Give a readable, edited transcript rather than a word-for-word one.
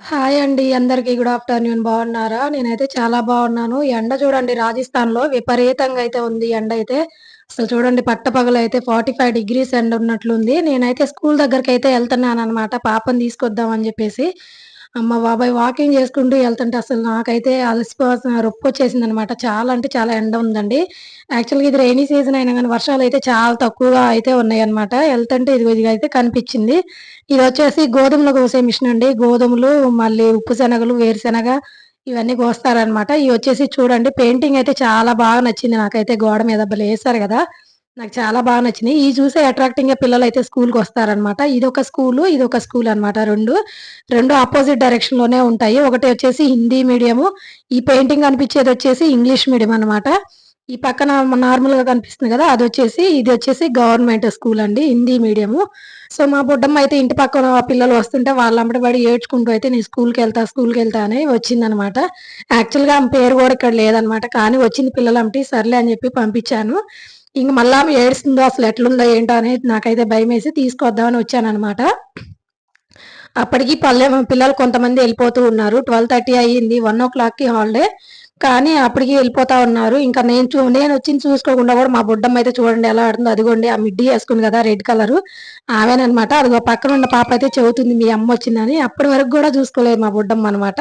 Hi అండి. అందరికి good afternoon బాగున్నారా? నేనైతే చాలా బాగున్నాను. ఎండ చూడండి రాజస్థాన్‌లో విపరీతంగా అయితే ఉంది ఎండైతే. అసలు చూడండి పట్టపగలైతే 45 డిగ్రీస్ ఎండ ఉన్నట్లుంది. నేనైతే స్కూల్ దగ్గరికైతే ఎళ్తున్నాననమాట పాపని తీసుకొద్దాం అని జెప్పేసి. అమ్మ బాబోయ్! వాకింగ్ చేసుకుంటూ ఎళ్తుంటే అసలు నాకైతే రొప్పొచ్చేసిందనమాట. చాలా అంటే చాలా ఎండ ఉందండి. యాక్చువల్‌గా ఇది రెయినీ సీజన్ అయినా గాని వర్షాలైతే చాలా తక్కువగా అయితే ఉన్నాయన్నమాట. ఎళ్తుంటే ఇదిగైతే కనిపిచ్చింది. ఇదొచ్చేసి గోధుమలు కోసే మిషనండి. గోధుమలు, మళ్ళీ ఉప్పు శనగలు, వేరుశెనగ ఇవన్నీ కోస్తారనమాట. ఇవొచ్చేసి చూడండి పెయింటింగ్ అయితే చాలా బాగా నచ్చింది నాకైతే గోడ మీద భలే ఏశారు గదా! నాకు చాలా బాగా నచ్చినియి. ఇయి చూసే అట్రాక్టింగ్‌గా పిల్లలైతే స్కూలుకొస్తారనమాట. ఇదొక స్కూలనమాట 2 అపోజిట్ డైరెక్షన్‌లోనే ఉంటాయి. ఒకటి వచ్చేసి హిందీ మీడియము. ఈ పెయింటింగ్ కనిపిచ్చేదొచ్చేసి ఇంగ్లీష్ మీడియం అనమాట. ఈ పక్కన నార్మల్‌గా కనిపిస్తుంది గదా! ఇదొచ్చేసి గవర్నమెంట్ స్కూలండి. హిందీ మీడియము. సో, మా బుడ్డమ్మ అయితే ఇంటి పక్కన పిల్లలు వస్తుంటే వాళ్ళెంబట పడి ఏడ్చుకుంటూ అయితే నేను స్కూలుకెళ్తా అని వచ్చిందనమాట. యాక్చువల్‌గా ఆమె పేరు గూడా ఇక్కడ లేదనమాట. కానీ వచ్చింది పిల్లలెంబటి సర్లే అని జెప్పి పంపించాను. ఇంక మళ్ళా ఆమె ఏడుస్తుందో అసలు ఎట్లుందో ఏంటో అనేది నాకైతే భయమేసి తీసుకొద్దామని వచ్చాననమాట. అప్పటికి పిల్లలు కొంతమంది ఎళ్ళిపోతూ ఉన్నారు. 12:30 అయ్యింది. 1:00కి హాలిడే. కానీ అప్పటికి ఎళ్ళిపోతా ఉన్నారు. ఇంకా నేనొచ్చింది చూసుకోకుండా గూడా మా బుడ్డమ్మయితే చూడండి ఎలా ఆడుతుందో. అదిగోండి ఆ మిడ్డీ యేసుకుంది గదా! Red colour. ఆమేననమాట. అదిగో పక్కనున్న పాప అయితే చెవుతుంది మీ అమ్మొచ్చిందని. అప్పటి వరకు గూడా చూసుకోలేదు మా బుడ్డమ్మనమాట.